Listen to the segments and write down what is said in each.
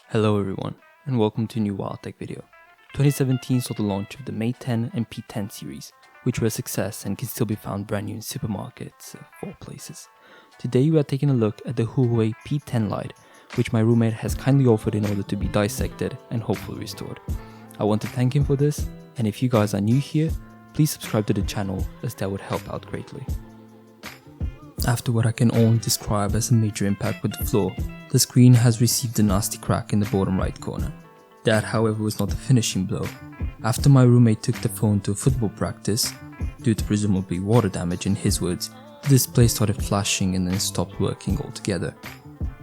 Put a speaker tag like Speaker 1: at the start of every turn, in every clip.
Speaker 1: Hello everyone, and welcome to a new Wild Tech video. 2017 saw the launch of the Mate 10 and P10 series, which were a success and can still be found brand new in supermarkets of all places. Today we are taking a look at the Huawei P10 Lite, which my roommate has kindly offered in order to be dissected and hopefully restored. I want to thank him for this, and if you guys are new here, please subscribe to the channel as that would help out greatly. After what I can only describe as a major impact with the floor, the screen has received a nasty crack in the bottom right corner. That, however, was not the finishing blow. After my roommate took the phone to a football practice, due to presumably water damage in his words, the display started flashing and then stopped working altogether.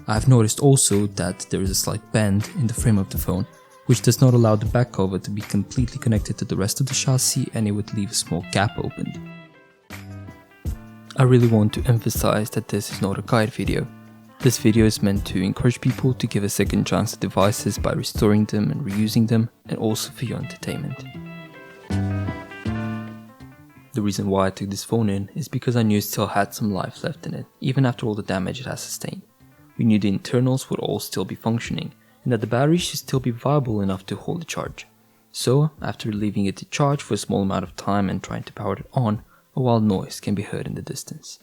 Speaker 1: I have noticed also that there is a slight bend in the frame of the phone, which does not allow the back cover to be completely connected to the rest of the chassis, and it would leave a small gap opened. I really want to emphasize that this is not a guide video. This video is meant to encourage people to give a second chance to devices by restoring them and reusing them, and also for your entertainment. The reason why I took this phone in is because I knew it still had some life left in it, even after all the damage it has sustained. We knew the internals would all still be functioning, and that the battery should still be viable enough to hold the charge. So, after leaving it to charge for a small amount of time and trying to power it on, a wild noise can be heard in the distance.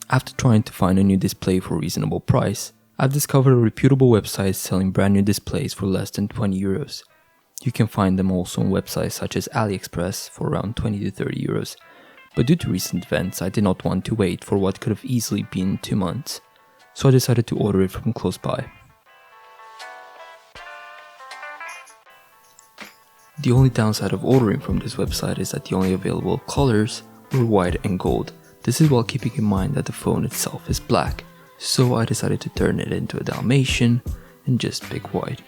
Speaker 1: After trying to find a new display for a reasonable price, I've discovered a reputable website selling brand new displays for less than 20 euros. You can find them also on websites such as AliExpress for around 20 to 30 euros, but due to recent events I did not want to wait for what could have easily been 2 months, so I decided to order it from close by. The only downside of ordering from this website is that the only available colors were white and gold. This is while keeping in mind that the phone itself is black, so I decided to turn it into a Dalmatian and just pick white.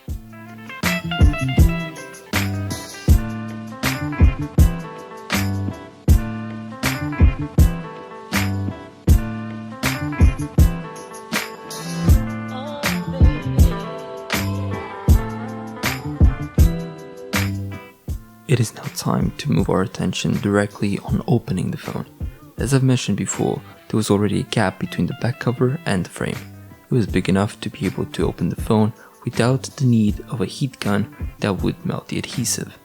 Speaker 1: It is now time to move our attention directly on opening the phone. As I've mentioned before, there was already a gap between the back cover and the frame. It was big enough to be able to open the phone without the need of a heat gun that would melt the adhesive.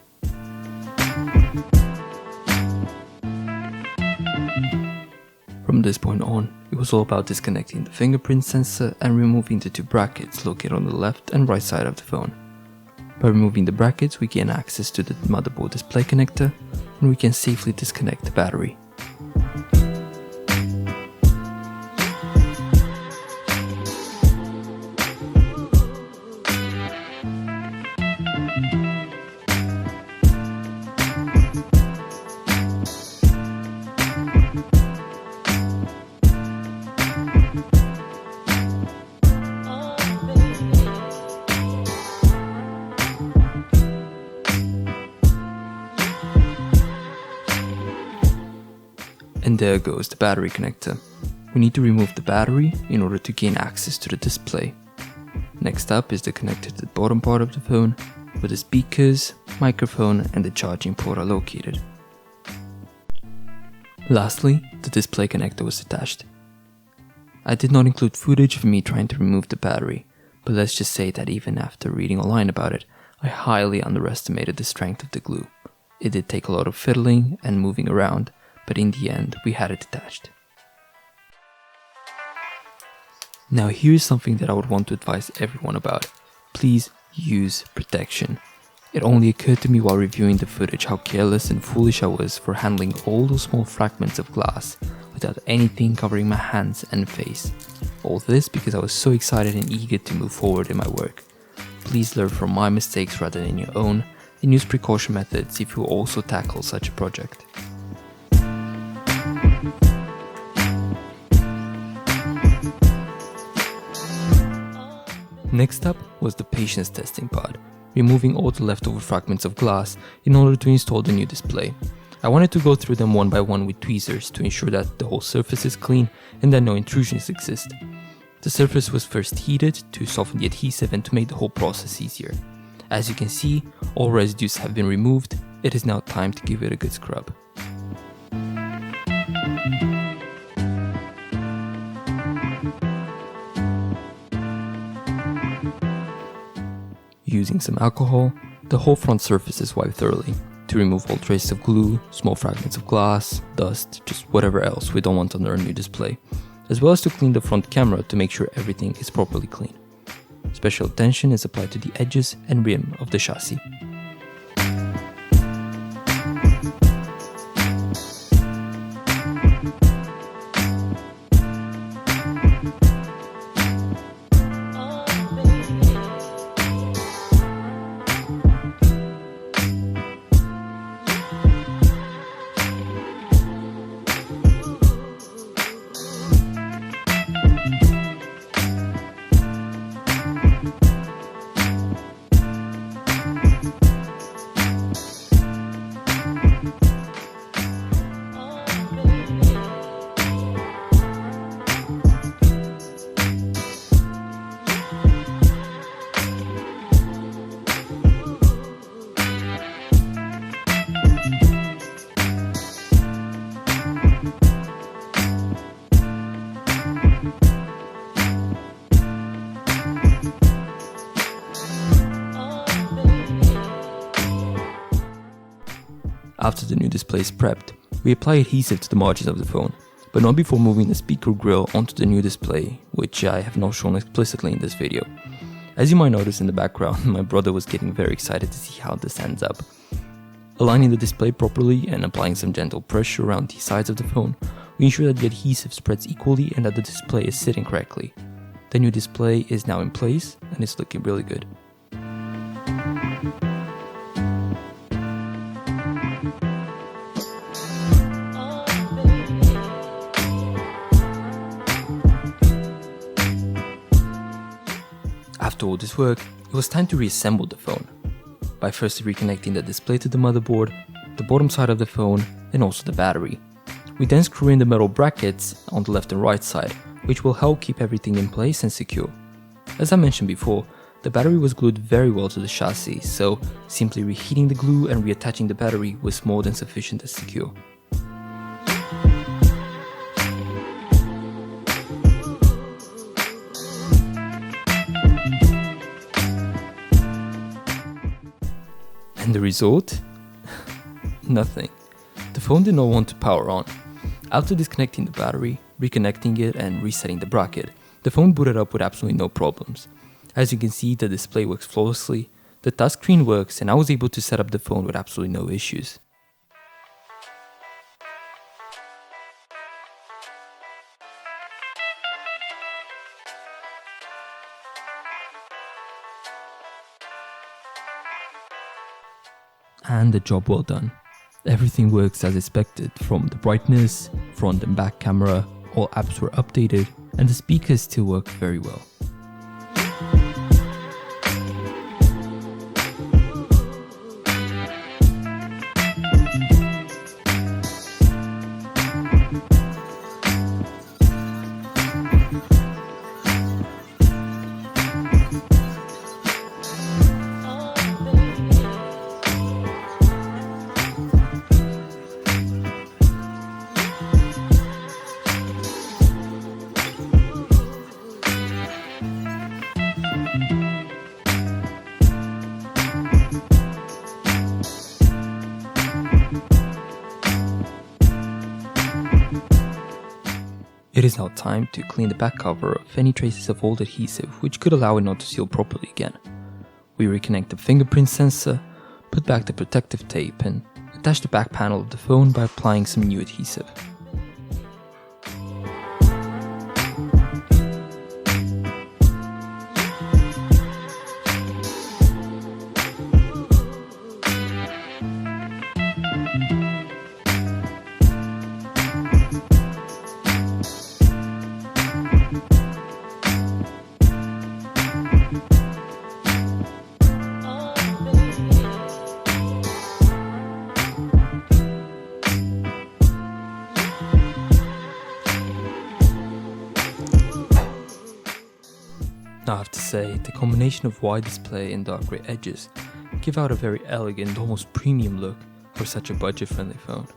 Speaker 1: From this point on, it was all about disconnecting the fingerprint sensor and removing the 2 brackets located on the left and right side of the phone. By removing the brackets, we gain access to the motherboard display connector, and we can safely disconnect the battery. And there goes the battery connector. We need to remove the battery in order to gain access to the display. Next up is the connector to the bottom part of the phone, where the speakers, microphone and the charging port are located. Lastly, the display connector was attached. I did not include footage of me trying to remove the battery, but let's just say that even after reading online about it, I highly underestimated the strength of the glue. It did take a lot of fiddling and moving around, but in the end we had it attached. Now here's something that I would want to advise everyone about. Please use protection. It only occurred to me while reviewing the footage how careless and foolish I was for handling all those small fragments of glass without anything covering my hands and face. All this because I was so excited and eager to move forward in my work. please learn from my mistakes rather than your own, and use precaution methods if you also tackle such a project. Next up was the patience testing part, removing all the leftover fragments of glass in order to install the new display. I wanted to go through them one by one with tweezers to ensure that the whole surface is clean and that no intrusions exist. The surface was first heated to soften the adhesive and to make the whole process easier. As you can see, all residues have been removed. It is now time to give it a good scrub. Using some alcohol, the whole front surface is wiped thoroughly to remove all traces of glue, small fragments of glass, dust, just whatever else we don't want on our new display, as well as to clean the front camera to make sure everything is properly clean. Special attention is applied to the edges and rim of the chassis. After the new display is prepped, we apply adhesive to the margins of the phone, but not before moving the speaker grill onto the new display, which I have not shown explicitly in this video. As you might notice in the background, my brother was getting very excited to see how this ends up. Aligning the display properly and applying some gentle pressure around the sides of the phone, we ensure that the adhesive spreads equally and that the display is sitting correctly. The new display is now in place and it's looking really good. After all this work, it was time to reassemble the phone, by first reconnecting the display to the motherboard, the bottom side of the phone, and also the battery. We then screw in the metal brackets on the left and right side, which will help keep everything in place and secure. As I mentioned before, the battery was glued very well to the chassis, so simply reheating the glue and reattaching the battery was more than sufficient to secure. And the result? Nothing. The phone did not want to power on. After disconnecting the battery, reconnecting it and resetting the bracket, the phone booted up with absolutely no problems. As you can see, the display works flawlessly, the touchscreen works, and I was able to set up the phone with absolutely no issues. And the job well done. Everything works as expected, from the brightness, front and back camera, all apps were updated, and the speakers still work very well. It is now time to clean the back cover of any traces of old adhesive which could allow it not to seal properly again. We reconnect the fingerprint sensor, put back the protective tape and attach the back panel of the phone by applying some new adhesive. say, the combination of wide display and dark grey edges give out a very elegant, almost premium look for such a budget-friendly phone.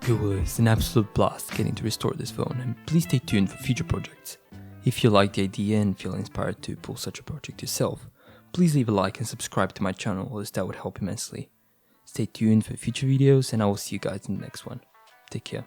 Speaker 1: It was an absolute blast getting to restore this phone, and please stay tuned for future projects. If you like the idea and feel inspired to pull such a project yourself, please leave a like and subscribe to my channel, as that would help immensely. Stay tuned for future videos, and I will see you guys in the next one. Take care.